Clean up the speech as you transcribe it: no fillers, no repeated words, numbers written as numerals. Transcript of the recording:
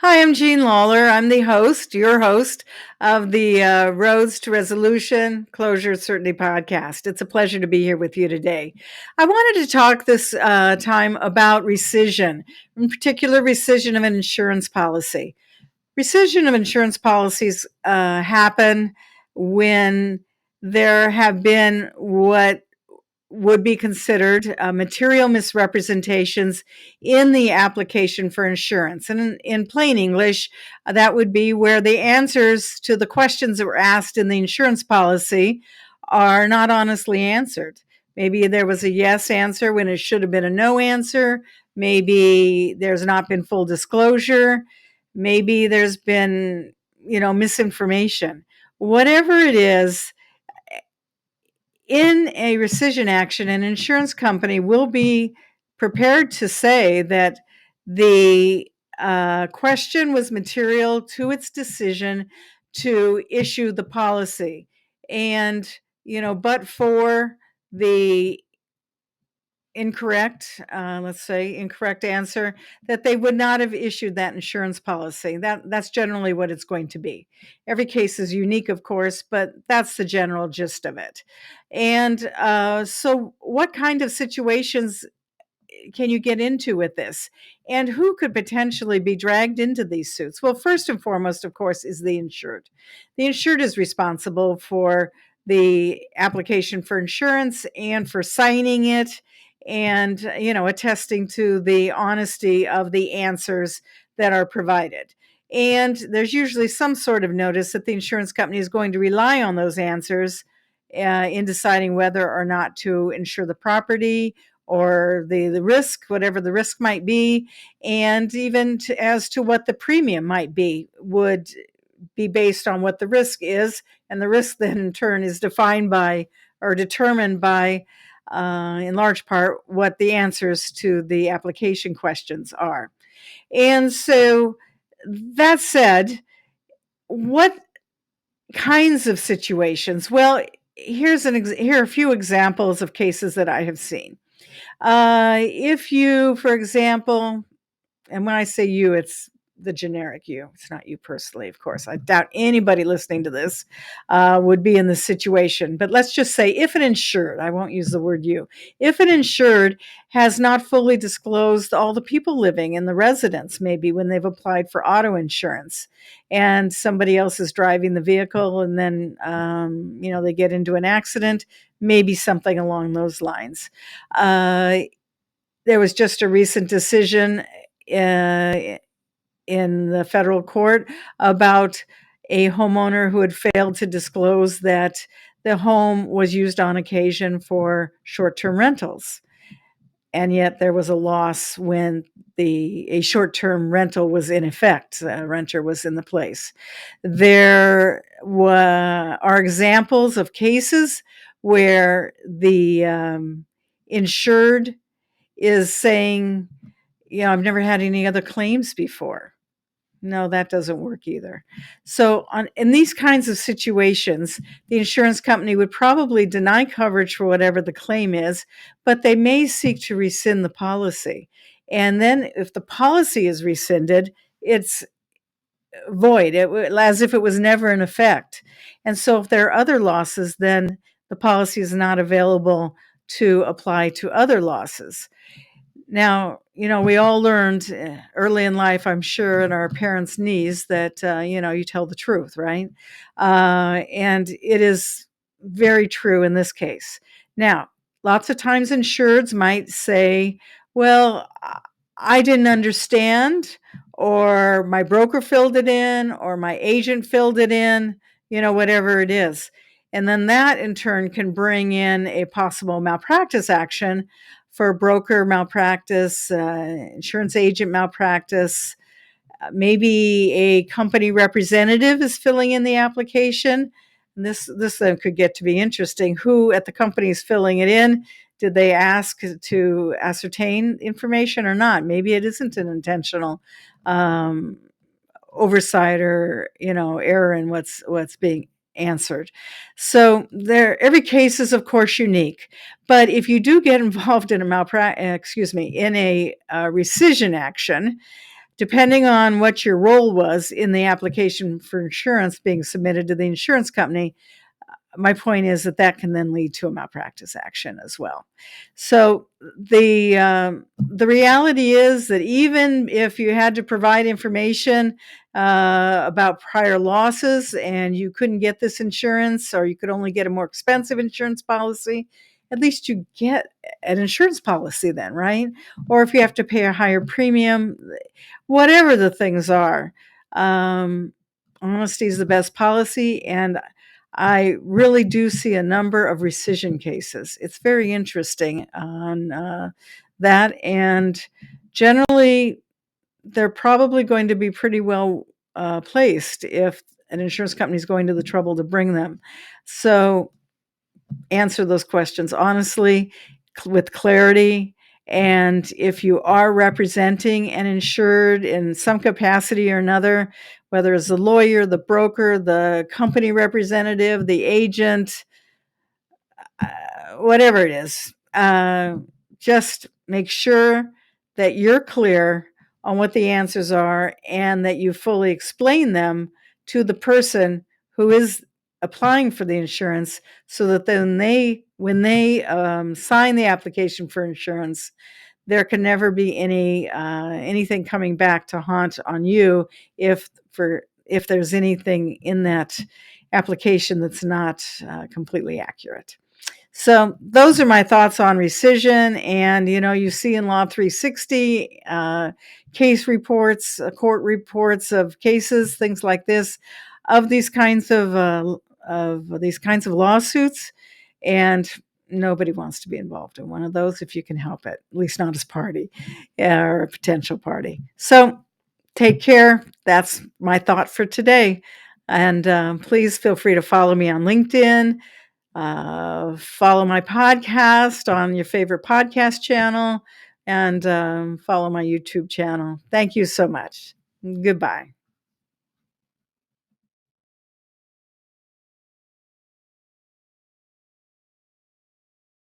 Hi, I'm Jean Lawler. I'm the host, your host of the Roads to Resolution Closure Certainty podcast. It's a pleasure to be here with you today. I wanted to talk this time about rescission, in particular, rescission of an insurance policy. Rescission of insurance policies happen when there have been what would be considered material misrepresentations in the application for insurance. And in plain English, that would be where the answers to the questions that were asked in the insurance policy are not honestly answered. Maybe there was a yes answer when it should have been a no answer. Maybe there's not been full disclosure. Maybe there's been, misinformation. Whatever it is, in a rescission action, an insurance company will be prepared to say that the question was material to its decision to issue the policy. And, but for the incorrect answer, that they would not have issued that insurance policy. That's generally what it's going to be. Every case is unique, of course, but that's the general gist of it. And so what kind of situations can you get into with this? And who could potentially be dragged into these suits? Well, first and foremost, of course, is the insured. The insured is responsible for the application for insurance and for signing it and, attesting to the honesty of the answers that are provided. And there's usually some sort of notice that the insurance company is going to rely on those answers in deciding whether or not to insure the property or the risk, whatever the risk might be, and even as to what the premium might be, would be based on what the risk is. And the risk then in turn is defined by or determined by, in large part, what the answers to the application questions are. And so that said, what kinds of situations? Well, here are a few examples of cases that I have seen. If you, for example, and when I say you, it's the generic you. It's not you personally, of course. I doubt anybody listening to this would be in this situation. But let's just say if an insured, I won't use the word you, if an insured has not fully disclosed all the people living in the residence, maybe when they've applied for auto insurance, and somebody else is driving the vehicle and then, they get into an accident, maybe something along those lines. There was just a recent decision in the federal court about a homeowner who had failed to disclose that the home was used on occasion for short-term rentals. And yet there was a loss when a short-term rental was in effect. A renter was in the place. There are examples of cases where the insured is saying, I've never had any other claims before. No, that doesn't work either. So in these kinds of situations, the insurance company would probably deny coverage for whatever the claim is, but they may seek to rescind the policy. And then if the policy is rescinded, it's void, as if it was never in effect. And so if there are other losses, then the policy is not available to apply to other losses. Now, we all learned early in life, I'm sure, in our parents' knees that, you tell the truth, right? And it is very true in this case. Now, lots of times insureds might say, well, I didn't understand, or my broker filled it in, or my agent filled it in, whatever it is. And then that in turn can bring in a possible malpractice action for broker malpractice, insurance agent malpractice. Maybe a company representative is filling in the application. And this then could get to be interesting. Who at the company is filling it in? Did they ask to ascertain information or not? Maybe it isn't an intentional oversight or error in what's being answered. So every case is of course unique, but if you do get involved in a rescission action, depending on what your role was in the application for insurance being submitted to the insurance company, my point is that can then lead to a malpractice action as well. So the reality is that even if you had to provide information about prior losses and you couldn't get this insurance, or you could only get a more expensive insurance policy, at least you get an insurance policy then, right? Or if you have to pay a higher premium, whatever the things are, honesty is the best policy. And I really do see a number of rescission cases. It's very interesting on that. And generally, they're probably going to be pretty well placed if an insurance company is going to the trouble to bring them. So answer those questions honestly, with clarity. And if you are representing an insured in some capacity or another, whether it's the lawyer, the broker, the company representative, the agent, whatever it is, just make sure that you're clear on what the answers are and that you fully explain them to the person who is applying for the insurance, so that then when they sign the application for insurance, there can never be anything coming back to haunt on you if there's anything in that application that's not completely accurate. So those are my thoughts on rescission. And, you see in Law 360 case reports, court reports of cases, things like this, of these kinds of lawsuits. And nobody wants to be involved in one of those if you can help it, at least not as party or a potential party. So take care. That's my thought for today. And please feel free to follow me on LinkedIn. Follow my podcast on your favorite podcast channel, and follow my YouTube channel. Thank you so much. Goodbye.